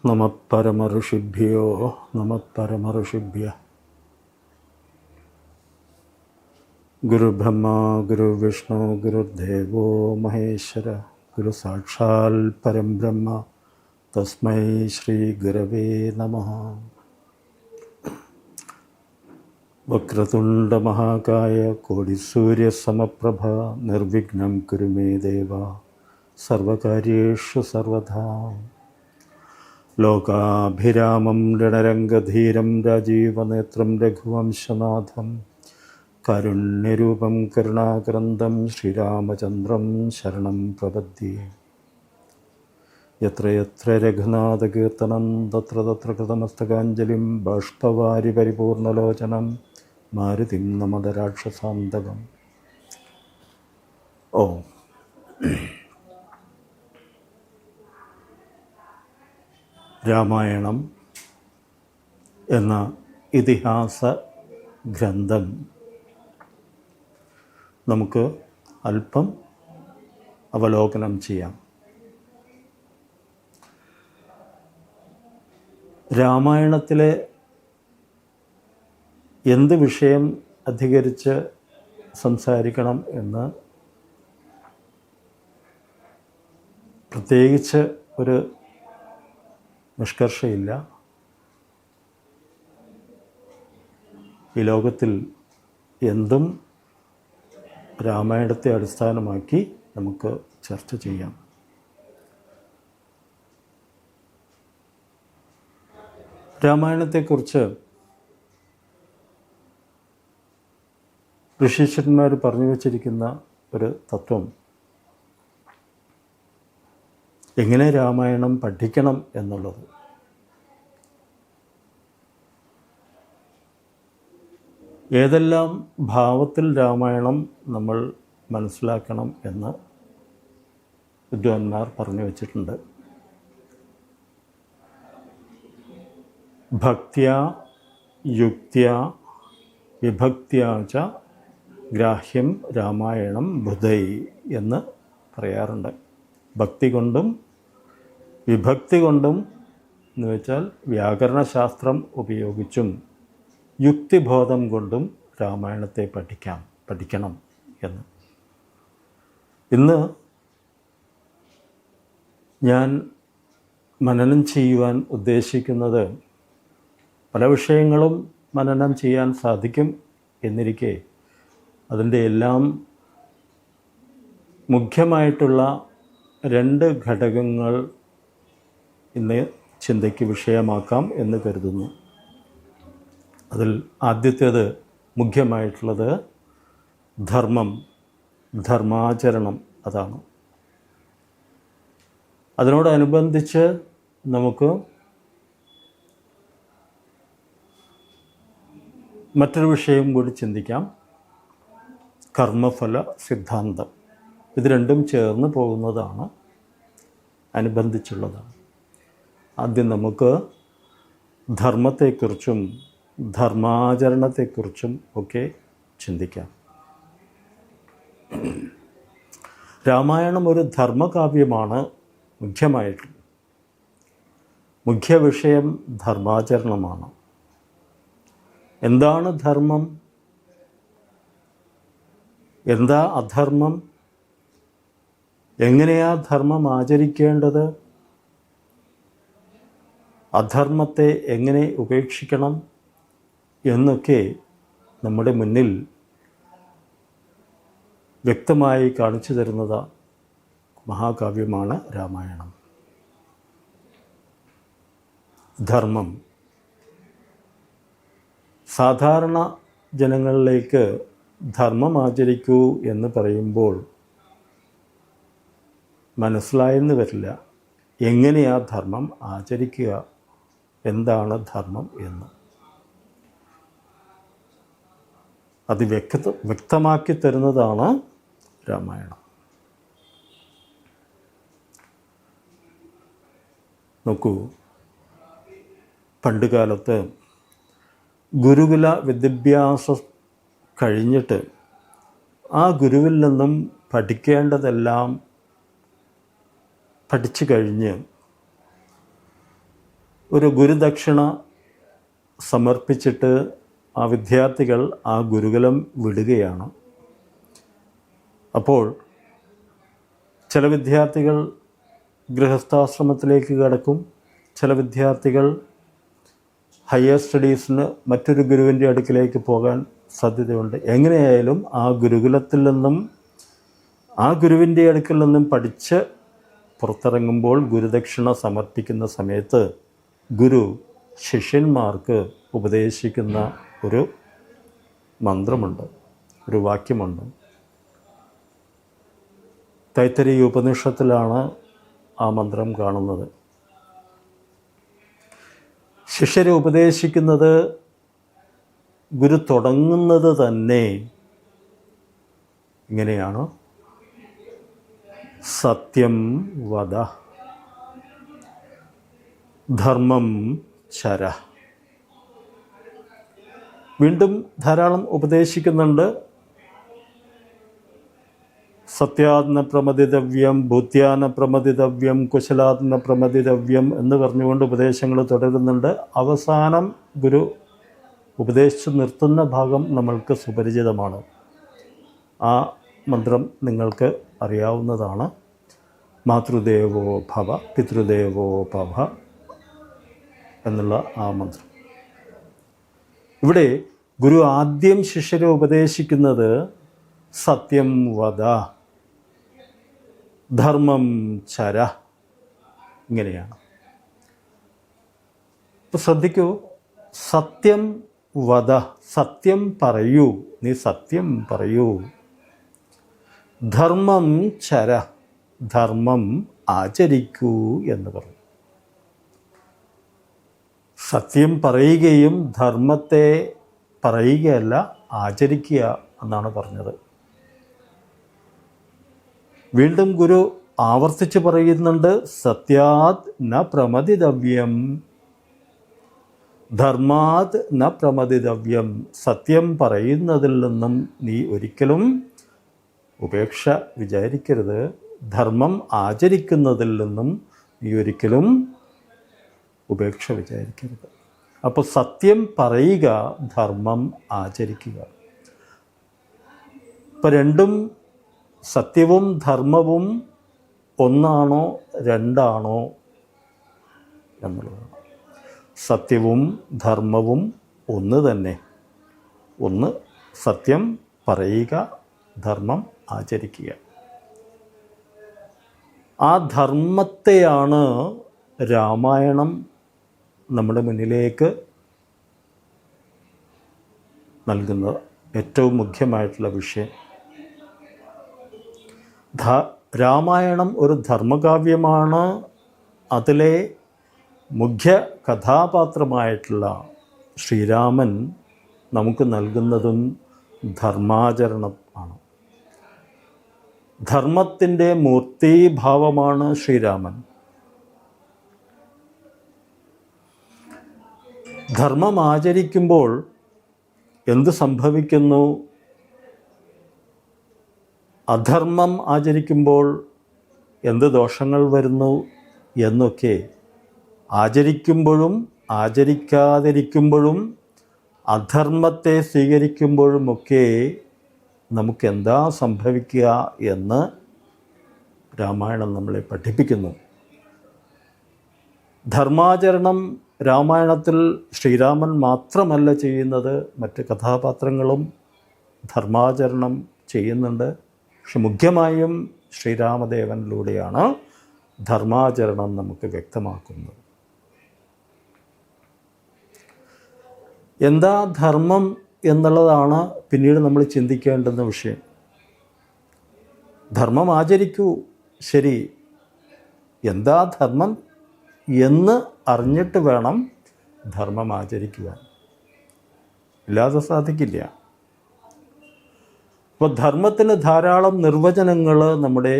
നമഃ പരമഋഷിഭ്യോ നമഃ പരമഋഷിഭ്യ. ഗുരുബ്രഹ്മ ഗുരുവിഷ്ണു ഗുരുദേവോ മഹേശ്വര, ഗുരു സാക്ഷാൽ പരം ബ്രഹ്മ തസ്മൈ ശ്രീ ഗുരവേ നമഃ. വക്രതുണ്ഡ മഹാകായ കോടിസൂര്യസമപ്രഭ നിർവിഘ്നം കുരു മേ ദേവ സർവകാര്യേഷു സർവദാ. ലോകാഭിരാമം രണരംഗധീരം രാജീവനേത്രം രഘുവംശനാഥം കാരുണ്യരൂപം കരുണാകരന്തം ശ്രീരാമചന്ദ്രം ശരണം പ്രപദ്യേ. യത്ര യത്ര രഘുനാഥകീർത്തനം തത്ര തത്ര കൃതമസ്തകാഞ്ജലിം ബാഷ്പവാരി പരിപൂർണലോചനം മാരുതിം നമത രാക്ഷസാന്തകം. ഓം. രാമായണം എന്ന ഇതിഹാസ ഗ്രന്ഥം നമുക്ക് അല്പം അവലോകനം ചെയ്യാം. രാമായണത്തിലെ എന്ത് വിഷയം അധികരിച്ച് സംസാരിക്കണം എന്ന് പ്രത്യേകിച്ച് ഒരു നിഷ്കർഷയില്ല. ഈ ലോകത്തിൽ എന്തും രാമായണത്തെ അടിസ്ഥാനമാക്കി നമുക്ക് ചർച്ച ചെയ്യാം. രാമായണത്തെക്കുറിച്ച് ഋഷീശ്വരന്മാർ പറഞ്ഞു വച്ചിരിക്കുന്ന ഒരു തത്വം, എങ്ങനെ രാമായണം പഠിക്കണം എന്നുള്ളത്. ഏതെല്ലാം ഭാവത്തിൽ രാമായണം നമ്മൾ മനസ്സിലാക്കണം എന്ന് വിദ്വാൻമാർ പറഞ്ഞു വച്ചിട്ടുണ്ട്. ഭക്ത്യാ യുക്ത്യാ വിഭക്ത്യാ ച ഗ്രാഹ്യം രാമായണം ബുധൈ എന്ന് പറയാറുണ്ട്. ഭക്തി കൊണ്ടും വിഭക്തി കൊണ്ടും എന്ന് വെച്ചാൽ വ്യാകരണശാസ്ത്രം ഉപയോഗിച്ചും യുക്തിബോധം കൊണ്ടും രാമായണത്തെ പഠിക്കണം എന്ന്. ഇന്ന് ഞാൻ മനനം ചെയ്യുവാൻ ഉദ്ദേശിക്കുന്നത്, പല വിഷയങ്ങളും മനനം ചെയ്യാൻ സാധിക്കും എന്നിരിക്കെ അതിൻ്റെ എല്ലാം മുഖ്യമായിട്ടുള്ള രണ്ട് ഘടകങ്ങൾ ഇന്ന് ചിന്തയ്ക്ക് വിഷയമാക്കാം എന്ന് കരുതുന്നു. അതിൽ ആദ്യത്തേത്, മുഖ്യമായിട്ടുള്ളത് ധർമ്മം, ധർമാചരണം. അതാണ്. അതിനോടനുബന്ധിച്ച് നമുക്ക് മറ്റൊരു വിഷയം കൂടി ചിന്തിക്കാം, കർമ്മഫല സിദ്ധാന്തം. ഇത് രണ്ടും ചേർന്ന് പോകുന്നതാണ്, അനുബന്ധിച്ചുള്ളതാണ്. ആദ്യം നമുക്ക് ധർമ്മത്തെക്കുറിച്ചും ധർമാചരണത്തെക്കുറിച്ചും ഒക്കെ ചിന്തിക്കാം. രാമായണം ഒരു ധർമ്മകാവ്യമാണ്. മുഖ്യമായിട്ട് മുഖ്യ വിഷയം ധർമാചരണമാണ്. എന്താണ് ധർമ്മം? എന്താ അധർമ്മം? എങ്ങനെയാ ധർമ്മം ആചരിക്കേണ്ടത്? അധർമ്മത്തെ എങ്ങനെ ഉപേക്ഷിക്കണം എന്നൊക്കെ നമ്മുടെ മുന്നിൽ വ്യക്തമായി കാണിച്ചു തരുന്നത് മഹാകാവ്യമാണ് രാമായണം. ധർമ്മം സാധാരണ ജനങ്ങളിലേക്ക് ധർമ്മം ആചരിക്കൂ എന്ന് പറയുമ്പോൾ മനസ്സിലായെന്ന് വരില്ല എങ്ങനെയാ ധർമ്മം ആചരിക്കുക, എന്താണ് ധർമ്മം എന്ന്. അത് വ്യക്തമാക്കി തരുന്നതാണ് രാമായണം. നോക്കൂ, പണ്ടുകാലത്ത് ഗുരുകുല വിദ്യാഭ്യാസം കഴിഞ്ഞിട്ട് ആ ഗുരുവിൽ നിന്നും പഠിക്കേണ്ടതെല്ലാം പഠിച്ചു കഴിഞ്ഞ് ഒരു ഗുരുദക്ഷിണ സമർപ്പിച്ചിട്ട് ആ വിദ്യാർത്ഥികൾ ആ ഗുരുകുലം വിടുകയാണ്. അപ്പോൾ ചില വിദ്യാർത്ഥികൾ ഗൃഹസ്ഥാശ്രമത്തിലേക്ക് കടക്കും, ചില വിദ്യാർത്ഥികൾ ഹയർ സ്റ്റഡീസിന് മറ്റൊരു ഗുരുവിൻ്റെ അടുക്കിലേക്ക് പോകാൻ സാധ്യതയുണ്ട്. എങ്ങനെയായാലും ആ ഗുരുകുലത്തിൽ നിന്നും ആ ഗുരുവിൻ്റെ അടുക്കൽ നിന്നും പഠിച്ച് പുറത്തിറങ്ങുമ്പോൾ ഗുരുദക്ഷിണ സമർപ്പിക്കുന്ന സമയത്ത് ഗുരു ശിഷ്യന്മാർക്ക് ഉപദേശിക്കുന്ന ഒരു മന്ത്രമുണ്ട്, ഒരു വാക്യമുണ്ട്. തൈത്തരീയ ഉപനിഷത്തിലാണ് ആ മന്ത്രം കാണുന്നത്. ശിഷ്യരെ ഉപദേശിക്കുന്നത് ഗുരു തുടങ്ങുന്നത് തന്നെ ഇങ്ങനെയാണ്: സത്യം വദ, ധർമ്മം ചര. വീണ്ടും ധാരാളം ഉപദേശിക്കുന്നുണ്ട്. സത്യാത്മ പ്രമദിതവ്യം, ഭൂത്യാന പ്രമദിതവ്യം, കുശലാത്മ പ്രമദിതവ്യം എന്ന് പറഞ്ഞുകൊണ്ട് ഉപദേശങ്ങൾ തുടരുന്നുണ്ട്. അവസാനം ഗുരു ഉപദേശിച്ച് നിർത്തുന്ന ഭാഗം നമ്മൾക്ക് സുപരിചിതമാണ്. ആ മന്ത്രം നിങ്ങൾക്ക് അറിയാവുന്നതാണ്: മാതൃദേവോ ഭവ പിതൃദേവോ ഭവ എന്നുള്ള ആ മന്ത്രം. ഇവിടെ ഗുരു ആദ്യം ശിഷ്യരെ ഉപദേശിക്കുന്നത് സത്യം വദ, ധർമ്മം ചര, ഇങ്ങനെയാണ്. ഇപ്പം ശ്രദ്ധിക്കൂ, സത്യം വദ, സത്യം പറയൂ, നീ സത്യം പറയൂ. ധർമ്മം ചര, ധർമ്മം ആചരിക്കൂ എന്ന് പറഞ്ഞു. സത്യം പറയുകയും ധർമ്മത്തെ പറയുകയല്ല, ആചരിക്കുക എന്നാണ് പറഞ്ഞത്. വീണ്ടും ഗുരു ആവർത്തിച്ച് പറയുന്നുണ്ട്: സത്യാത് ന പ്രമദിതവ്യം, ധർമാത് ന പ്രമദിതവ്യം. സത്യം പറയുന്നതിൽ നിന്നും നീ ഒരിക്കലും ഉപേക്ഷ വിചാരിക്കരുത്, ധർമ്മം ആചരിക്കുന്നതിൽ നിന്നും നീ ഒരിക്കലും ഉപേക്ഷ വിചാരിക്കരുത്. അപ്പോൾ സത്യം പറയുക, ധർമ്മം ആചരിക്കുക. ഇപ്പം രണ്ടും, സത്യവും ധർമ്മവും ഒന്നാണോ രണ്ടാണോ എന്നുള്ളതാണ്. സത്യവും ധർമ്മവും ഒന്ന് തന്നെ. ഒന്ന് സത്യം പറയുക, ധർമ്മം ആചരിക്കുക. ആ ധർമ്മത്തെയാണ് രാമായണം നമ്മുടെ മുന്നിലേക്ക് നൽകുന്ന ഏറ്റവും മുഖ്യമായിട്ടുള്ള വിഷയം. രാമായണം ഒരു ധർമ്മകാവ്യമാണ്. അതിലെ മുഖ്യ കഥാപാത്രമായിട്ടുള്ള ശ്രീരാമൻ നമുക്ക് നൽകുന്നതും ധർമാചരണം ആണ്. ധർമ്മത്തിൻ്റെ മൂർത്തീഭാവമാണ് ശ്രീരാമൻ. ധർമ്മം ആചരിക്കുമ്പോൾ എന്ത് സംഭവിക്കുന്നു, അധർമ്മം ആചരിക്കുമ്പോൾ എന്ത് ദോഷങ്ങൾ വരുന്നു എന്നൊക്കെ ആചരിക്കുമ്പോഴും ആചരിക്കാതിരിക്കുമ്പോഴും അധർമ്മത്തെ സ്വീകരിക്കുമ്പോഴുമൊക്കെ നമുക്കെന്താ സംഭവിക്കുക എന്ന് രാമായണം നമ്മളെ പഠിപ്പിക്കുന്നു. ധർമാചരണം രാമായണത്തിൽ ശ്രീരാമൻ മാത്രമല്ല ചെയ്യുന്നത്, മറ്റ് കഥാപാത്രങ്ങളും ധർമാചരണം ചെയ്യുന്നുണ്ട്. പക്ഷെ മുഖ്യമായും ശ്രീരാമദേവനിലൂടെയാണ് ധർമാചരണം നമുക്ക് വ്യക്തമാക്കുന്നത്. എന്താ ധർമ്മം എന്നുള്ളതാണ് പിന്നീട് നമ്മൾ ചിന്തിക്കേണ്ടുന്ന വിഷയം. ധർമ്മം ആചരിക്കൂ, ശരി. എന്താ ധർമ്മം എന്ന് അറിഞ്ഞിട്ട് വേണം ധർമ്മം ആചരിക്കുവാൻ. ഇല്ലാതെ സാധിക്കില്ല. അപ്പോൾ ധർമ്മത്തിന് ധാരാളം നിർവചനങ്ങൾ നമ്മുടെ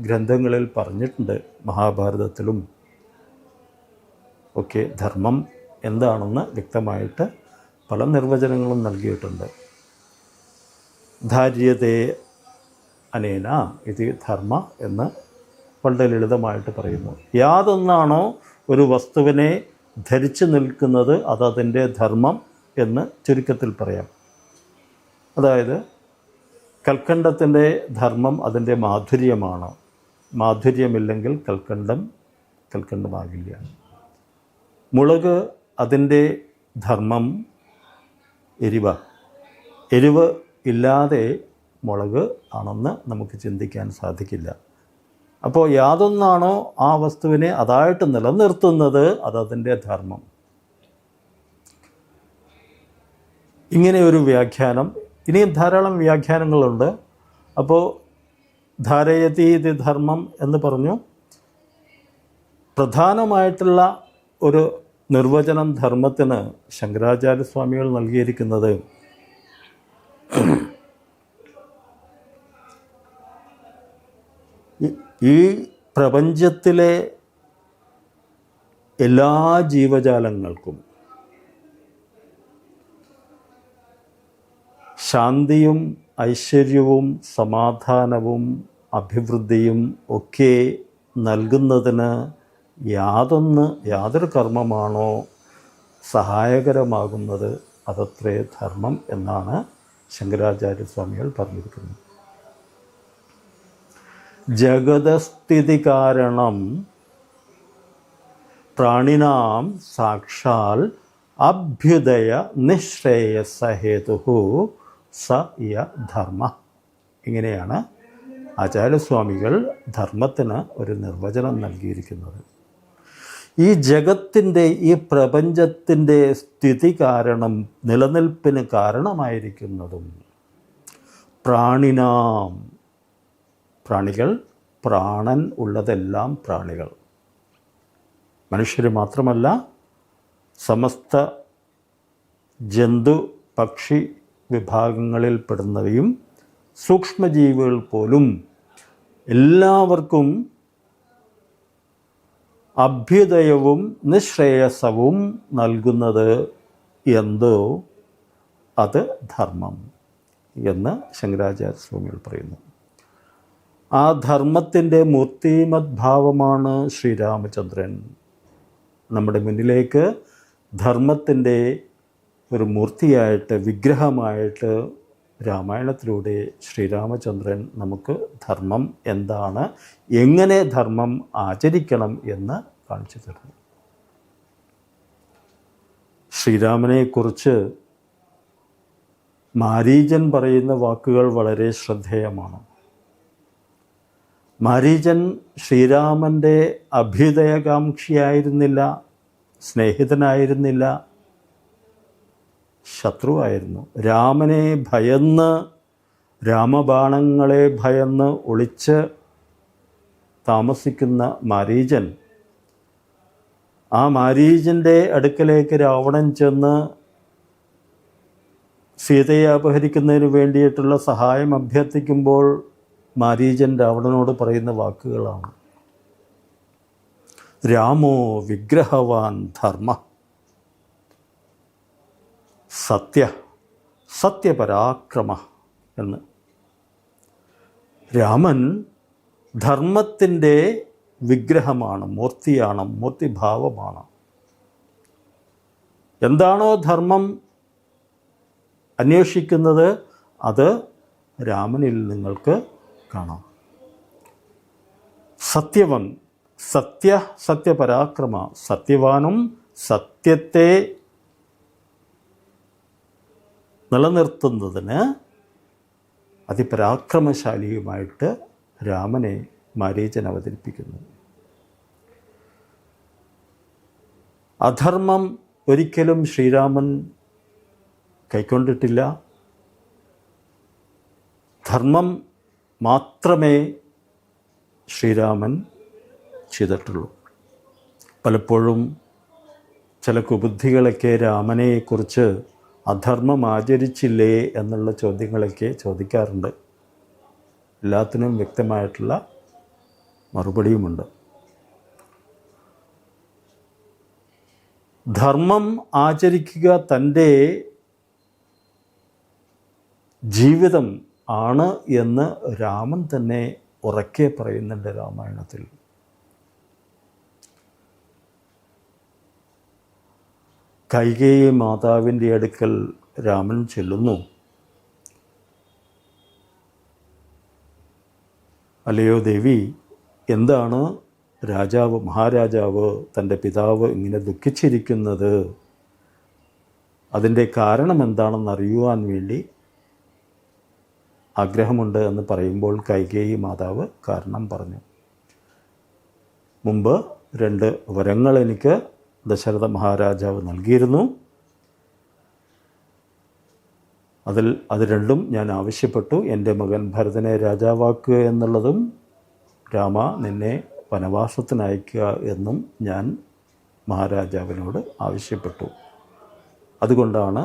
ഗ്രന്ഥങ്ങളിൽ പറഞ്ഞിട്ടുണ്ട്. മഹാഭാരതത്തിലും ഒക്കെ ധർമ്മം എന്താണെന്ന് വ്യക്തമായിട്ട് പല നിർവചനങ്ങളും നൽകിയിട്ടുണ്ട്. ധാര്യതേ അനേന ഇത് ധർമ്മ എന്ന് വളരെ ലളിതമായിട്ട് പറയുന്നു. യാതൊന്നാണോ ഒരു വസ്തുവിനെ ധരിച്ചു നിൽക്കുന്നത് അതതിൻ്റെ ധർമ്മം എന്ന് ചുരുക്കത്തിൽ പറയാം. അതായത് കൽക്കണ്ടത്തിൻ്റെ ധർമ്മം അതിൻ്റെ മാധുര്യമാണ്. മാധുര്യമില്ലെങ്കിൽ കൽക്കണ്ടമാകില്ല. മുളക് അതിൻ്റെ ധർമ്മം എരിവ് ഇല്ലാതെ മുളക് ആണെന്ന് നമുക്ക് ചിന്തിക്കാൻ സാധിക്കില്ല. അപ്പോൾ യാതൊന്നാണോ ആ വസ്തുവിനെ അതായിട്ട് നിലനിർത്തുന്നത് അതതിൻ്റെ ധർമ്മം. ഇങ്ങനെ ഒരു വ്യാഖ്യാനം. ഇനിയും ധാരാളം വ്യാഖ്യാനങ്ങളുണ്ട്. അപ്പോൾ ധാരയതി ഇത് ധർമ്മം എന്ന് പറഞ്ഞു. പ്രധാനമായിട്ടുള്ള ഒരു നിർവചനം ധർമ്മത്തിന് ശങ്കരാചാര്യസ്വാമികൾ നൽകിയിരിക്കുന്നത് ഈ പ്രപഞ്ചത്തിലെ എല്ലാ ജീവജാലങ്ങൾക്കും ശാന്തിയും ഐശ്വര്യവും സമാധാനവും അഭിവൃദ്ധിയും ഒക്കെ നൽകുന്നതിന് യാതൊരു കർമ്മമാണോ സഹായകരമാകുന്നത് അതത്രേ ധർമ്മം എന്നാണ് ശങ്കരാചാര്യസ്വാമികൾ പറഞ്ഞിരിക്കുന്നത്. ജഗതസ്ഥിതി കാരണം പ്രാണിനാം സാക്ഷാൽ അഭ്യുദയ നിശ്രേയസഹേതു സ യ ധർമ്മ. ഇങ്ങനെയാണ് ആചാര്യസ്വാമികൾ ധർമ്മത്തിന് ഒരു നിർവചനം നൽകിയിരിക്കുന്നത്. ഈ ജഗത്തിൻ്റെ ഈ പ്രപഞ്ചത്തിൻ്റെ സ്ഥിതി കാരണം നിലനിൽപ്പിന് കാരണമായിരിക്കുന്നതും പ്രാണികൾ, പ്രാണൻ ഉള്ളതെല്ലാം പ്രാണികൾ, മനുഷ്യർ മാത്രമല്ല സമസ്ത ജന്തു പക്ഷി വിഭാഗങ്ങളിൽപ്പെടുന്നവയും സൂക്ഷ്മജീവികൾ പോലും എല്ലാവർക്കും അഭ്യുദയവും നിശ്രേയസവും നൽകുന്നത് എന്തോ അത് ധർമ്മം എന്ന് ശങ്കരാചാര്യസ്വാമികൾ പറയുന്നു. ആ ധർമ്മത്തിൻ്റെ മൂർത്തിമദ്ഭാവമാണ് ശ്രീരാമചന്ദ്രൻ. നമ്മുടെ മുന്നിലേക്ക് ധർമ്മത്തിൻ്റെ ഒരു മൂർത്തിയായിട്ട് വിഗ്രഹമായിട്ട് രാമായണത്തിലൂടെ ശ്രീരാമചന്ദ്രൻ നമുക്ക് ധർമ്മം എന്താണ്, എങ്ങനെ ധർമ്മം ആചരിക്കണം എന്ന് കാണിച്ചു തരുന്നു. ശ്രീരാമനെക്കുറിച്ച് മാരീചൻ പറയുന്ന വാക്കുകൾ വളരെ ശ്രദ്ധേയമാണ്. മാരീചൻ ശ്രീരാമൻ്റെ അഭ്യുദയകാംക്ഷിയായിരുന്നില്ല, സ്നേഹിതനായിരുന്നില്ല, ശത്രുവായിരുന്നു. രാമനെ ഭയന്ന്, രാമബാണങ്ങളെ ഭയന്ന് ഒളിച്ച് താമസിക്കുന്ന മാരീചൻ, ആ മാരീചൻ്റെ അടുക്കലേക്ക് രാവണൻ ചെന്ന് സീതയെ അപഹരിക്കുന്നതിന് വേണ്ടിയിട്ടുള്ള സഹായം അഭ്യർത്ഥിക്കുമ്പോൾ മാരീചൻ രാവണനോട് പറയുന്ന വാക്കുകളാണ്: രാമോ വിഗ്രഹവാൻ ധർമ്മ സത്യപരാക്രമ എന്ന്. രാമൻ ധർമ്മത്തിൻ്റെ വിഗ്രഹമാണ്, മൂർത്തിയാണ്, മൂർത്തിഭാവമാണ്. എന്താണോ ധർമ്മം അന്വേഷിക്കുന്നത് അത് രാമനിൽ നിങ്ങൾക്ക് കാണാം. സത്യവൻ, സത്യപരാക്രമ, സത്യവാനും സത്യത്തെ നിലനിർത്തുന്നതിന് അതിപരാക്രമശാലിയുമായിട്ട് രാമനെ മാരീചൻ അവതരിപ്പിക്കുന്നു. അധർമ്മം ഒരിക്കലും ശ്രീരാമൻ കൈക്കൊണ്ടിട്ടില്ല. ധർമ്മം മാത്രമേ ശ്രീരാമൻ ചെയ്തിട്ടുള്ളൂ. പലപ്പോഴും ചില കുബുദ്ധികളൊക്കെ രാമനെക്കുറിച്ച് അധർമ്മം ആചരിച്ചില്ലേ എന്നുള്ള ചോദ്യങ്ങളൊക്കെ ചോദിക്കാറുണ്ട്. എല്ലാത്തിനും വ്യക്തമായിട്ടുള്ള മറുപടിയുമുണ്ട്. ധർമ്മം ആചരിക്കുക തൻ്റെ ജീവിതം ആണ് എന്ന് രാമൻ തന്നെ ഉറക്കെ പറയുന്നുണ്ട് രാമായണത്തിൽ. കൈകേയി മാതാവിൻ്റെ അടുക്കൽ രാമൻ ചെല്ലുന്നു. അല്ലയോ ദേവി, എന്താണ് മഹാരാജാവ് തൻ്റെ പിതാവ് ഇങ്ങനെ ദുഃഖിച്ചിരിക്കുന്നത്? അതിൻ്റെ കാരണം എന്താണെന്ന് അറിയുവാൻ വേണ്ടി ആഗ്രഹമുണ്ട് എന്ന് പറയുമ്പോൾ കൈകേയി മാതാവ് കാരണം പറഞ്ഞു. മുമ്പ് 2 വരങ്ങൾ എനിക്ക് ദശരഥ മഹാരാജാവ് നൽകിയിരുന്നു. അത് രണ്ടും ഞാൻ ആവശ്യപ്പെട്ടു. എൻ്റെ മകൻ ഭരതനെ രാജാവാക്കുക എന്നുള്ളതും രാമ നിന്നെ വനവാസത്തിനയക്കുക എന്നും ഞാൻ മഹാരാജാവിനോട് ആവശ്യപ്പെട്ടു. അതുകൊണ്ടാണ്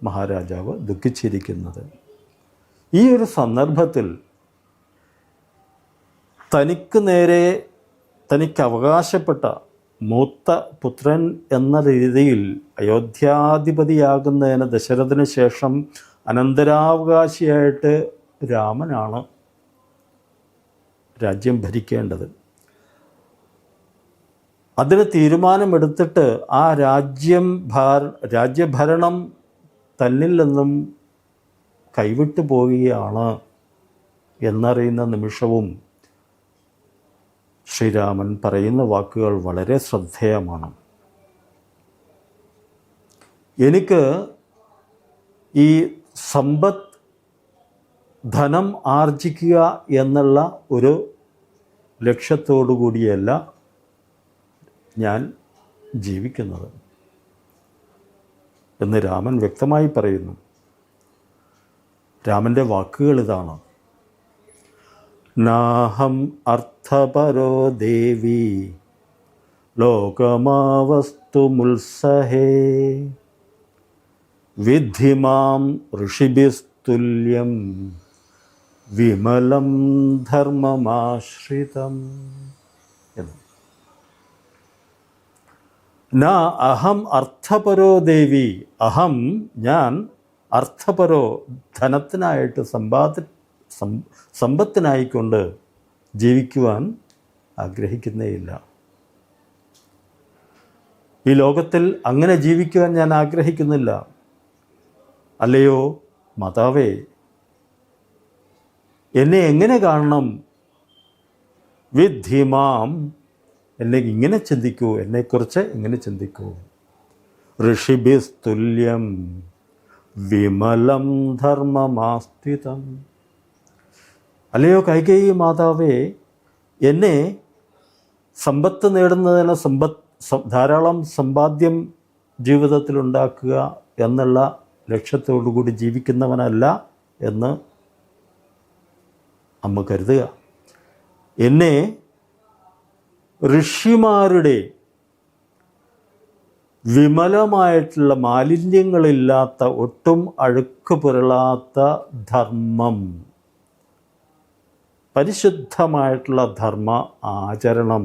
മഹാരാജാവ് ദുഃഖിച്ചിരിക്കുന്നത്. ഈ ഒരു സന്ദർഭത്തിൽ തനിക്ക് അവകാശപ്പെട്ട മൂത്ത പുത്രൻ എന്ന രീതിയിൽ അയോധ്യാധിപതിയാകുന്നതിന് ദശരഥന് ശേഷം അനന്തരാവകാശിയായിട്ട് രാമനാണ് രാജ്യം ഭരിക്കേണ്ടത്. അതിന് തീരുമാനമെടുത്തിട്ട് ആ രാജ്യഭരണം തന്നിൽ നിന്നും കൈവിട്ടു പോവുകയാണ് എന്നറിയുന്ന നിമിഷവും ശ്രീരാമൻ പറയുന്ന വാക്കുകൾ വളരെ ശ്രദ്ധേയമാണ്. എനിക്ക് ഈ ധനം ആർജിക്കുക എന്നുള്ള ഒരു ലക്ഷ്യത്തോടു കൂടിയല്ല ഞാൻ ജീവിക്കുന്നത് എന്ന് രാമൻ വ്യക്തമായി പറയുന്നു. രാമൻ്റെ വാക്കുകൾ ഇതാണ്: നാഹം അർത്ഥപരോ ദേവി ലോകമാവസ്തുമുത്സഹേ വിദ്ധി മാം ഋഷിഭിസ്തുല്യം വിമലം ധർമ്മമാശ്രിതം എന്ന്. ന അഹം അർത്ഥപരോ ദേവി, ഞാൻ അർത്ഥപരോ ധനത്തിനായിട്ട് സമ്പത്തിനായിക്കൊണ്ട് ജീവിക്കുവാൻ ആഗ്രഹിക്കുന്നേയില്ല. ഈ ലോകത്തിൽ അങ്ങനെ ജീവിക്കുവാൻ ഞാൻ ആഗ്രഹിക്കുന്നില്ല. അല്ലയോ മാതാവേ, എന്നെ എങ്ങനെ കാണണം? വിദ്ധി മാം, എന്നെ ഇങ്ങനെ ചിന്തിക്കൂ, എന്നെക്കുറിച്ച് ഇങ്ങനെ ചിന്തിക്കൂ. ഋഷിഭിസ്തുല്യം വിമലം ധർമ്മമാസ്ഥിതം. അല്ലയോ കൈകേയി മാതാവേ, എന്നെ സമ്പത്ത് നേടുന്നതിന് ധാരാളം സമ്പാദ്യം ജീവിതത്തിലുണ്ടാക്കുക എന്നുള്ള ലക്ഷ്യത്തോടുകൂടി ജീവിക്കുന്നവനല്ല എന്ന് അമ്മ കരുതുക. എന്നെ ഋഷിമാരുടെ വിമലമായിട്ടുള്ള മാലിന്യങ്ങളില്ലാത്ത ഒട്ടും അഴുക്ക് പുരളാത്ത ധർമ്മം, പരിശുദ്ധമായിട്ടുള്ള ധർമ്മ ആചരണം,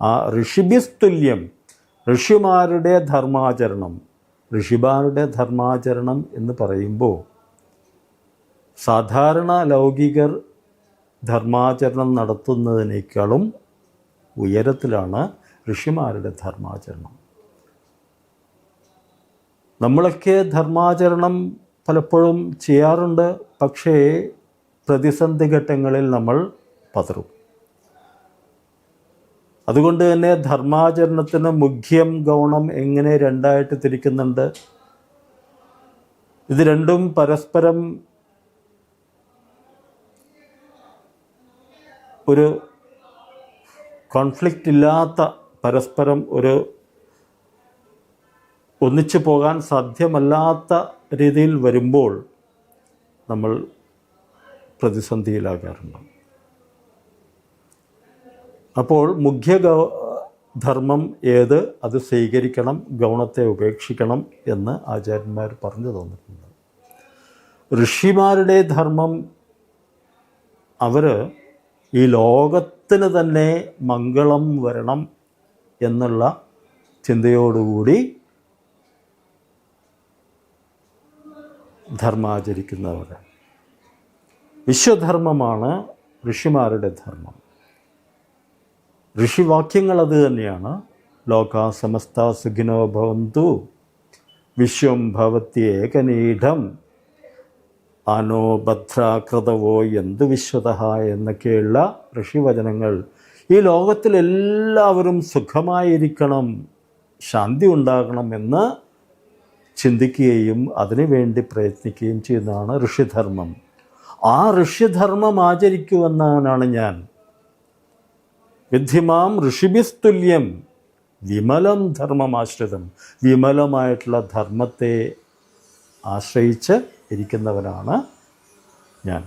ആ ഋഷിഭിസ്തുല്യം, ഋഷിമാരുടെ ധർമാചരണം. ഋഷിമാരുടെ ധർമാചരണം എന്ന് പറയുമ്പോൾ സാധാരണ ലൗകികർ ധർമാചരണം നടത്തുന്നതിനേക്കാളും ഉയരത്തിലാണ് ഋഷിമാരുടെ ധർമാചരണം. നമ്മളൊക്കെ ധർമാചരണം പലപ്പോഴും ചെയ്യാറുണ്ട്, പക്ഷേ പ്രതിസന്ധി ഘട്ടങ്ങളിൽ നമ്മൾ പതറും. അതുകൊണ്ട് തന്നെ ധർമാചരണത്തിന് മുഖ്യം ഗൗണം എങ്ങനെ രണ്ടായിട്ട് തിരിക്കുന്നുണ്ട്. ഇത് രണ്ടും പരസ്പരം ഒരു കോൺഫ്ലിക്റ്റ് ഇല്ലാത്ത, പരസ്പരം ഒരു ഒന്നിച്ചു പോകാൻ സാധ്യമല്ലാത്ത രീതിയിൽ വരുമ്പോൾ നമ്മൾ പ്രതിസന്ധിയിലാകാറുണ്ട്. അപ്പോൾ മുഖ്യ ധർമ്മം ഏത്, അത് സ്വീകരിക്കണം, ഗൗണത്തെ ഉപേക്ഷിക്കണം എന്ന് ആചാര്യന്മാർ പറഞ്ഞു തന്നിട്ടുണ്ട്. ഋഷിമാരുടെ ധർമ്മം, അവർ ഈ ലോകത്തിന് തന്നെ മംഗളം വരണം എന്നുള്ള ചിന്തയോടുകൂടി ധർമാചരിക്കുന്നവർ. വിശ്വധർമ്മമാണ് ഋഷിമാരുടെ ധർമ്മം. ഋഷിവാക്യങ്ങൾ അത് തന്നെയാണ്. ലോകാ സമസ്ത സുഖിനോ ഭവന്തു വിശ്വം ഭവത്യേകനീഢം അനോഭദ്രാകൃതവോ എന്തു വിശ്വത എന്നൊക്കെയുള്ള ഋഷിവചനങ്ങൾ ഈ ലോകത്തിലെല്ലാവരും സുഖമായിരിക്കണം, ശാന്തി ഉണ്ടാകണം എന്ന് ചിന്തിക്കുകയും അതിനുവേണ്ടി പ്രയത്നിക്കുകയും ചെയ്യുന്നതാണ് ഋഷിധർമ്മം. ആ ഋഷിധർമ്മം ആചരിക്കുമെന്നാണ് ഞാൻ. വിദ്ധിമാം ഋഷിഭിസ്തുല്യം വിമലം ധർമ്മമാശ്രിതം. വിമലമായിട്ടുള്ള ധർമ്മത്തെ ആശ്രയിച്ച് ഇരിക്കുന്നവനാണ് ഞാൻ.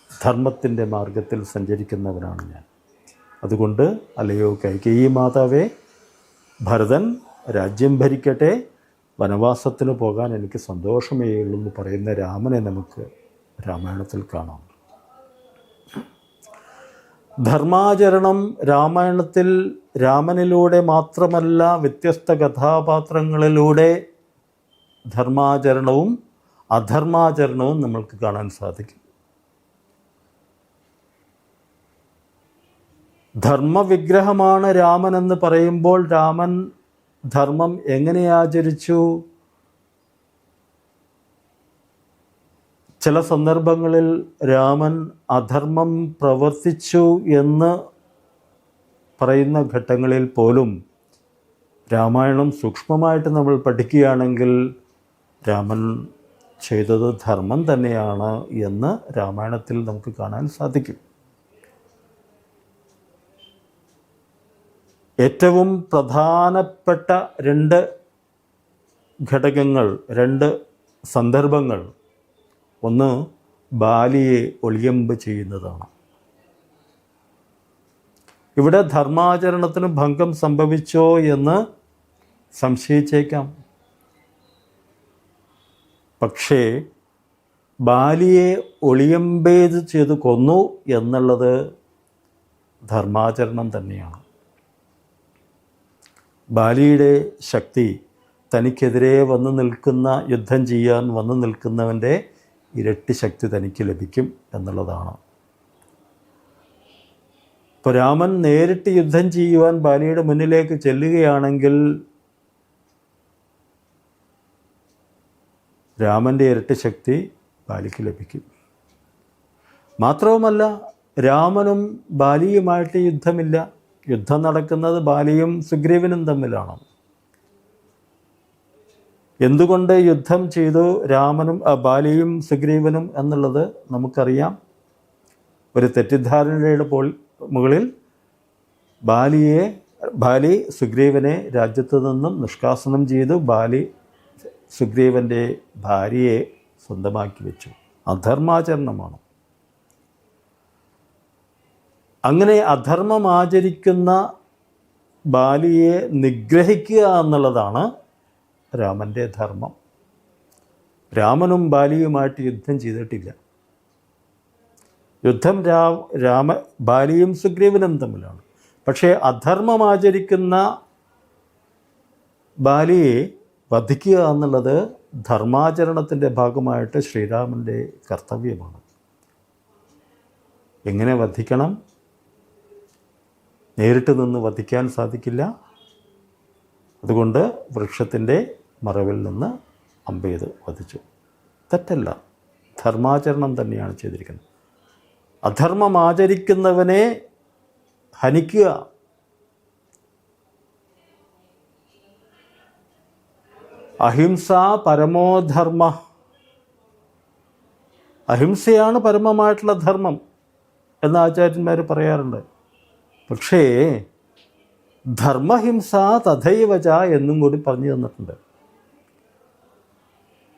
ധർമ്മത്തിൻ്റെ മാർഗത്തിൽ സഞ്ചരിക്കുന്നവനാണ് ഞാൻ. അതുകൊണ്ട് അല്ലയോ കൈകേയി മാതാവേ, ഭരതൻ രാജ്യം ഭരിക്കട്ടെ, വനവാസത്തിന് പോകാൻ എനിക്ക് സന്തോഷമേ ഉള്ളൂ എന്ന് പറയുന്ന രാമനെ നമുക്ക് രാമായണത്തിൽ കാണാം. ധർമാചരണം രാമായണത്തിൽ രാമനിലൂടെ മാത്രമല്ല, വ്യത്യസ്ത കഥാപാത്രങ്ങളിലൂടെ ധർമാചരണവും അധർമാചരണവും നമ്മൾക്ക് കാണാൻ സാധിക്കും. ധർമ്മവിഗ്രഹമാണ് രാമൻ എന്ന് പറയുമ്പോൾ രാമൻ ധർമ്മം എങ്ങനെ ആചരിച്ചു? ചില സന്ദർഭങ്ങളിൽ രാമൻ അധർമ്മം പ്രവർത്തിച്ചു എന്ന് പറയുന്ന ഘട്ടങ്ങളിൽ പോലും രാമായണം സൂക്ഷ്മമായിട്ട് നമ്മൾ പഠിക്കുകയാണെങ്കിൽ രാമൻ ചെയ്തത് ധർമ്മം തന്നെയാണ് എന്ന് രാമായണത്തിൽ നമുക്ക് കാണാൻ സാധിക്കും. ഏറ്റവും പ്രധാനപ്പെട്ട രണ്ട് ഘടകങ്ങൾ, രണ്ട് സന്ദർഭങ്ങൾ, ഒന്ന് ബാലിയെ ഒളിയമ്പ് ചെയ്യുന്നതാണ്. ഇവിടെ ധർമാചരണത്തിന് ഭംഗം സംഭവിച്ചോ എന്ന് സംശയിച്ചേക്കാം. പക്ഷേ ബാലിയെ ഒളിയമ്പേത് ചെയ്ത് കൊന്നു എന്നുള്ളത് ധർമാചരണം തന്നെയാണ്. ബാലിയുടെ ശക്തി തനിക്കെതിരെ വന്നു നിൽക്കുന്ന, യുദ്ധം ചെയ്യാൻ വന്നു നിൽക്കുന്നവൻ്റെ ഇരട്ടി ശക്തി തനിക്ക് ലഭിക്കും എന്നുള്ളതാണ്. ഇപ്പോൾ രാമൻ നേരിട്ട് യുദ്ധം ചെയ്യുവാൻ ബാലിയുടെ മുന്നിലേക്ക് ചെല്ലുകയാണെങ്കിൽ രാമൻ്റെ ഇരട്ടി ശക്തി ബാലിക്ക് ലഭിക്കും. മാത്രവുമല്ല, രാമനും ബാലിയുമായിട്ട് യുദ്ധമില്ല. യുദ്ധം നടക്കുന്നത് ബാലിയും സുഗ്രീവനും തമ്മിലാണ്. എന്തുകൊണ്ട് യുദ്ധം ചെയ്തു ബാലിയും സുഗ്രീവനും എന്നുള്ളത് നമുക്കറിയാം. ഒരു തെറ്റിദ്ധാരണയുടെ മുകളിൽ ബാലി സുഗ്രീവനെ രാജ്യത്തു നിന്നും നിഷ്കാസനം ചെയ്തു. ബാലി സുഗ്രീവൻ്റെ ഭാര്യയെ സ്വന്തമാക്കി വെച്ചു. അധർമാചരണമാണ്. അങ്ങനെ അധർമ്മം ആചരിക്കുന്ന ബാലിയെ നിഗ്രഹിക്കുക എന്നുള്ളതാണ് രാമൻ്റെ ധർമ്മം. രാമനും ബാലിയുമായിട്ട് യുദ്ധം ചെയ്തിട്ടില്ല. യുദ്ധം ബാലിയും സുഗ്രീവനും തമ്മിലാണ്. പക്ഷേ അധർമ്മം ആചരിക്കുന്ന ബാലിയെ വധിക്കുക എന്നുള്ളത് ധർമാചരണത്തിൻ്റെ ഭാഗമായിട്ട് ശ്രീരാമൻ്റെ കർത്തവ്യമാണ്. എങ്ങനെ വധിക്കണം? നേരിട്ട് നിന്ന് വധിക്കാൻ സാധിക്കില്ല. അതുകൊണ്ട് വൃക്ഷത്തിൻ്റെ മറവിൽ നിന്ന് അമ്പെയ്ത് വധിച്ചു. തെറ്റല്ല, ധർമാചരണം തന്നെയാണ് ചെയ്തിരിക്കുന്നത്. അധർമ്മം ആചരിക്കുന്നവനെ ഹനിക്കുക, അഹിംസ പരമോധർമ്മ, അഹിംസയാണ് പരമമായിട്ടുള്ള ധർമ്മം എന്ന് ആചാര്യന്മാർ പറയാറുണ്ട്. പക്ഷേ ധർമ്മഹിംസ തഥൈവച എന്നും കൂടി പറഞ്ഞു തന്നിട്ടുണ്ട്.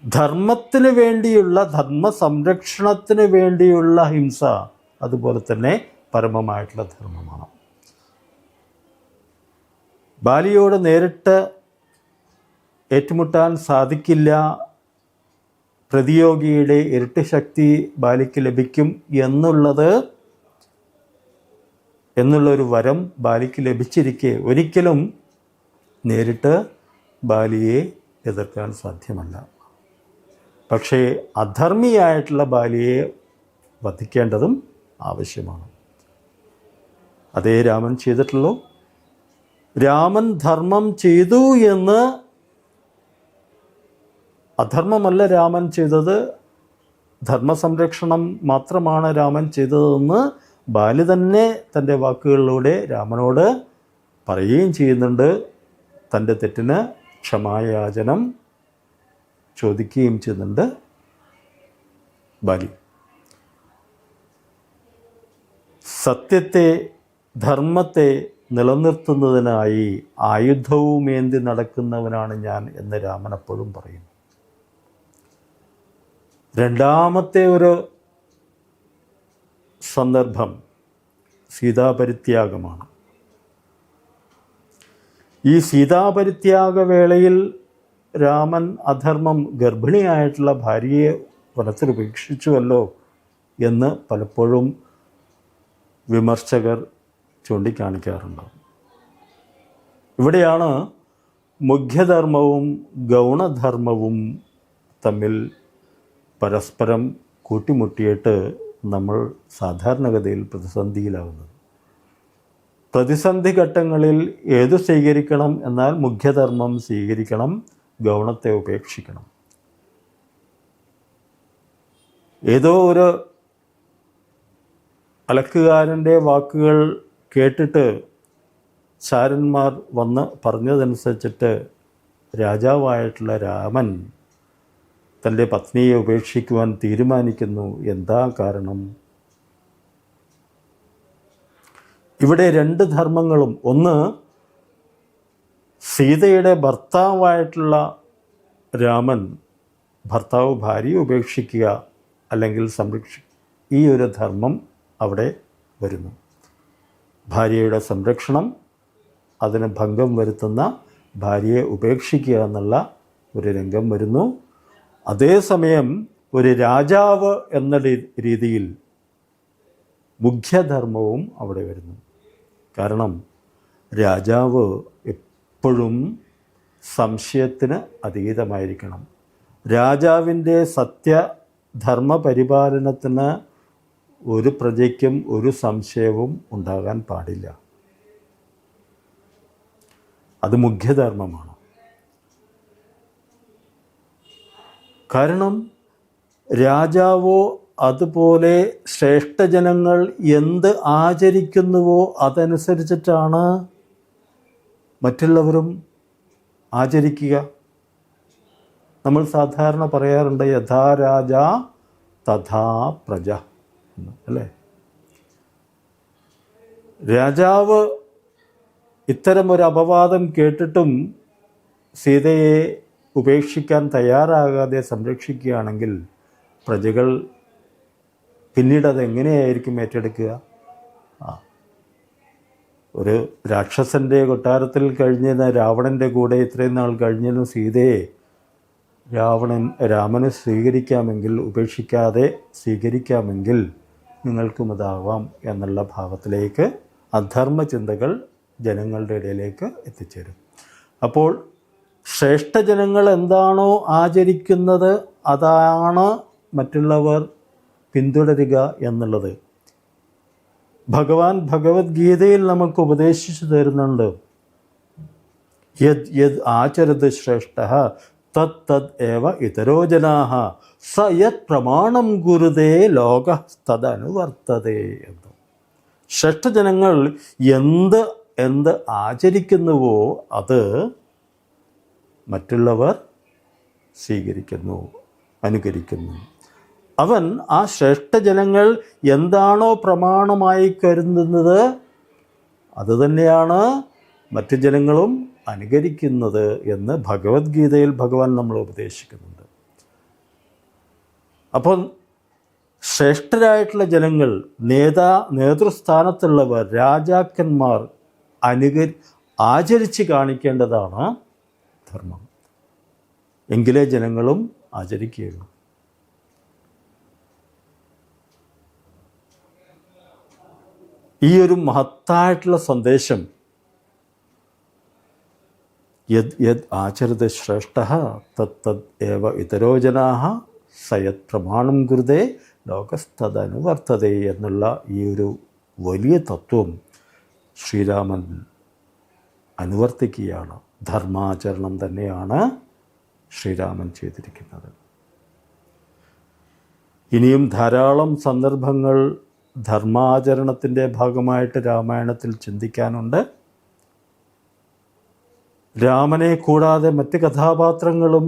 ധർമ്മത്തിന് വേണ്ടിയുള്ള, ധർമ്മ സംരക്ഷണത്തിന് വേണ്ടിയുള്ള ഹിംസ അതുപോലെ തന്നെ പരമമായിട്ടുള്ള ധർമ്മമാണ്. ബാലിയോട് നേരിട്ട് ഏറ്റുമുട്ടാൻ സാധിക്കില്ല, പ്രതിയോഗിയുടെ ഇരട്ടി ശക്തി ബാലിക്ക് ലഭിക്കും എന്നുള്ളൊരു വരം ബാലിക്ക് ലഭിച്ചിരിക്കെ ഒരിക്കലും നേരിട്ട് ബാലിയെ എതിർക്കാൻ സാധ്യമല്ല. പക്ഷേ അധർമ്മിയായിട്ടുള്ള ബാലിയെ വധിക്കേണ്ടതും ആവശ്യമാണ്. അതേ രാമൻ ചെയ്തിട്ടുള്ളൂ. രാമൻ ധർമ്മം ചെയ്തു എന്ന് അധർമ്മമല്ല രാമൻ ചെയ്തത്, ധർമ്മസംരക്ഷണം മാത്രമാണ് രാമൻ ചെയ്തതെന്ന് ബാലി തന്നെ തൻ്റെ വാക്കുകളിലൂടെ രാമനോട് പറയുകയും ചെയ്യുന്നുണ്ട്. തൻ്റെ തെറ്റിന് ക്ഷമായാചനം ചോദിക്കുകയും ചെയ്യുന്നുണ്ട് ബാലി. സത്യത്തെ, ധർമ്മത്തെ നിലനിർത്തുന്നതിനായി ആയുധവുമേന്തി നടക്കുന്നവനാണ് ഞാൻ എന്ന് രാമൻ എപ്പോഴും പറയും. രണ്ടാമത്തെ ഒരു സന്ദർഭം സീതാപരിത്യാഗമാണ്. ഈ സീതാപരിത്യാഗ വേളയിൽ രാമൻ അധർമ്മം, ഗർഭിണിയായിട്ടുള്ള ഭാര്യയെ വനത്തിൽ ഉപേക്ഷിച്ചുവല്ലോ എന്ന് പലപ്പോഴും വിമർശകർ ചൂണ്ടിക്കാണിക്കാറുണ്ട്. ഇവിടെയാണ് മുഖ്യധർമ്മവും ഗൗണധർമ്മവും തമ്മിൽ പരസ്പരം കൂട്ടിമുട്ടിയിട്ട് നമ്മൾ സാധാരണഗതിയിൽ പ്രതിസന്ധിയിലാകുന്നത്. പ്രതിസന്ധി ഘട്ടങ്ങളിൽ ഏതു സ്വീകരിക്കണം എന്നാൽ മുഖ്യധർമ്മം സ്വീകരിക്കണം, ഗൗണത്തെ ഉപേക്ഷിക്കണം. ഏതോ ഒരു അലക്കുകാരൻ്റെ വാക്കുകൾ കേട്ടിട്ട് ചാരന്മാർ വന്ന് പറഞ്ഞതനുസരിച്ചിട്ട് രാജാവായിട്ടുള്ള രാമൻ തൻ്റെ പത്നിയെ ഉപേക്ഷിക്കുവാൻ തീരുമാനിക്കുന്നു. എന്താ കാരണം? ഇവിടെ രണ്ട് ധർമ്മങ്ങളും, ഒന്ന് സീതയുടെ ഭർത്താവായിട്ടുള്ള രാമൻ, ഭർത്താവ് ഭാര്യയെ ഉപേക്ഷിക്കുക അല്ലെങ്കിൽ ഈ ഒരു ധർമ്മം അവിടെ വരുന്നു. ഭാര്യയുടെ സംരക്ഷണം, അതിന് ഭംഗം വരുത്തുന്ന ഭാര്യയെ ഉപേക്ഷിക്കുക എന്നുള്ള ഒരു രംഗം വരുന്നു. അതേസമയം ഒരു രാജാവ് എന്ന രീതിയിൽ മുഖ്യധർമ്മവും അവിടെ വരുന്നു. കാരണം രാജാവ് എപ്പോഴും സംശയത്തിന് അതീതമായിരിക്കണം. രാജാവിൻ്റെ സത്യധർമ്മ പരിപാലനത്തിന് ഒരു പ്രജയ്ക്കും ഒരു സംശയവും ഉണ്ടാകാൻ പാടില്ല. അത് മുഖ്യധർമ്മമാണ്. കാരണം രാജാവോ അതുപോലെ ശ്രേഷ്ഠജനങ്ങൾ എന്ത് ആചരിക്കുന്നുവോ അതനുസരിച്ചിട്ടാണ് മറ്റുള്ളവരും ആചരിക്കുക. നമ്മൾ സാധാരണ പറയാറുണ്ട് യഥാ രാജ തഥാ പ്രജ എന്ന്, അല്ലേ? രാജാവ് ഇത്തരമൊരു അപവാദം കേട്ടിട്ടും സീതയെ ഉപേക്ഷിക്കാൻ തയ്യാറാകാതെ സംരക്ഷിക്കുകയാണെങ്കിൽ പ്രജകൾ പിന്നീട് അതെങ്ങനെയായിരിക്കും ഏറ്റെടുക്കുക? ഒരു രാക്ഷസൻ്റെ കൊട്ടാരത്തിൽ കഴിഞ്ഞ രാവണൻ്റെ കൂടെ ഇത്രയും നാൾ കഴിഞ്ഞതും സീതയെ രാമന് സ്വീകരിക്കാമെങ്കിൽ, ഉപേക്ഷിക്കാതെ സ്വീകരിക്കാമെങ്കിൽ നിങ്ങൾക്കും അതാവാം എന്നുള്ള ഭാവത്തിലേക്ക് അധർമ്മ ചിന്തകൾ ജനങ്ങളുടെ ഇടയിലേക്ക് എത്തിച്ചേരും. അപ്പോൾ ശ്രേഷ്ഠജനങ്ങൾ എന്താണോ ആചരിക്കുന്നത് അതാണ് മറ്റുള്ളവർ പിന്തുടരുക എന്നുള്ളത് ഭഗവാൻ ഭഗവത്ഗീതയിൽ നമുക്ക് ഉപദേശിച്ചു തരുന്നുണ്ട്. യദ് യദ് ആചരത് ശ്രേഷ്ഠ തത് തത് ഏവ ഇതരോ ജനാഃ സ യത് പ്രമാണം ഗുരുതേ ലോകഃ തദനുവർത്തതേ എന്ന്. ശ്രേഷ്ഠജനങ്ങൾ എന്ത് ആചരിക്കുന്നുവോ അത് മറ്റുള്ളവർ സ്വീകരിക്കുന്നു, അനുകരിക്കുന്നു. അവൻ ആ ശ്രേഷ്ഠജനങ്ങൾ എന്താണോ പ്രമാണമായി കരുതുന്നത് അതുതന്നെയാണ് മറ്റു ജനങ്ങളും അനുകരിക്കുന്നത് എന്ന് ഭഗവത്ഗീതയിൽ ഭഗവാൻ നമ്മൾ ഉപദേശിക്കുന്നുണ്ട്. അപ്പോൾ ശ്രേഷ്ഠരായിട്ടുള്ള ജനങ്ങൾ, നേതൃസ്ഥാനത്തുള്ളവർ, രാജാക്കന്മാർ ആചരിച്ച് കാണിക്കേണ്ടതാണ് ധർമ്മം. എങ്കിലേ ജനങ്ങളും ആചരിക്കുകയുള്ളൂ. ഈ ഒരു മഹത്തായിട്ടുള്ള സന്ദേശം യദ് യദ് ആചരത് ശ്രേഷ്ഠ തത് തത് ഏവ ഇതരോ ജനാഃ സ യത് പ്രമാണം കുരുതേ ലോകസ്തദനുവർത്തതേ എന്നുള്ള ഈ ഒരു വലിയ തത്വം ശ്രീരാമൻ അനുവർത്തിക്കുകയാണ്. ധർമാചരണം തന്നെയാണ് ശ്രീരാമൻ ചെയ്തിരിക്കുന്നത്. ഇനിയും ധാരാളം സന്ദർഭങ്ങൾ ധർമാചരണത്തിൻ്റെ ഭാഗമായിട്ട് രാമായണത്തിൽ ചിന്തിക്കാനുണ്ട്. രാമനെ കൂടാതെ മറ്റ് കഥാപാത്രങ്ങളും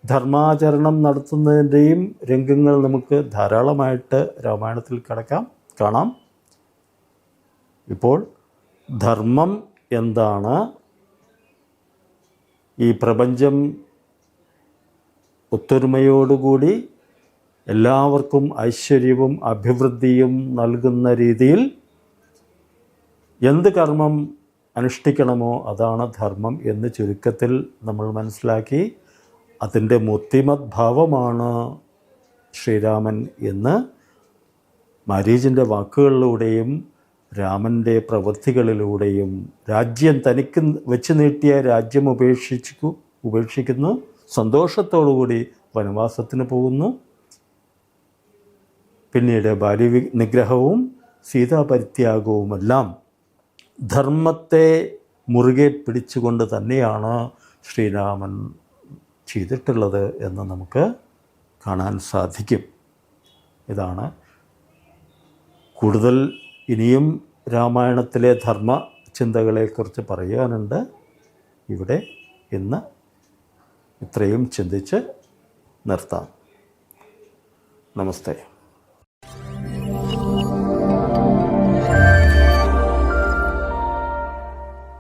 ധർമാചരണം നടത്തുന്നതിൻ്റെയും രംഗങ്ങൾ നമുക്ക് ധാരാളമായിട്ട് രാമായണത്തിൽ കാണാം. ഇപ്പോൾ ധർമ്മം എന്താണ്, ഈ പ്രപഞ്ചം ഒത്തൊരുമയോടുകൂടി എല്ലാവർക്കും ഐശ്വര്യവും അഭിവൃദ്ധിയും നൽകുന്ന രീതിയിൽ എന്ത് കർമ്മം അനുഷ്ഠിക്കണമോ അതാണ് ധർമ്മം എന്ന് ചുരുക്കത്തിൽ നമ്മൾ മനസ്സിലാക്കി. അതിൻ്റെ മൂർത്തിമത് ഭാവമാണ് ശ്രീരാമൻ എന്ന് മാരീചിൻ്റെ വാക്കുകളിലൂടെയും രാമൻ്റെ പ്രവൃത്തികളിലൂടെയും രാജ്യം തനിക്ക് വെച്ച് നീട്ടിയ രാജ്യം ഉപേക്ഷിക്കുന്നു, സന്തോഷത്തോടുകൂടി വനവാസത്തിന് പോകുന്നു. പിന്നീട് ബാല്യനിഗ്രഹവും സീതാപരിത്യാഗവുമെല്ലാം ധർമ്മത്തെ മുറുകെ പിടിച്ചുകൊണ്ട് തന്നെയാണ് ശ്രീരാമൻ ചെയ്തിട്ടുള്ളത് എന്ന് നമുക്ക് കാണാൻ സാധിക്കും. ഇതാണ് കൂടുതൽ ഇനിയും രാമായണത്തിലെ ധർമ്മ ചിന്തകളെക്കുറിച്ച് പറയാനുണ്ട്. ഇവിടെ ഇന്ന് ഇത്രയും ചിന്തിച്ച് നിർത്താം. നമസ്തേ.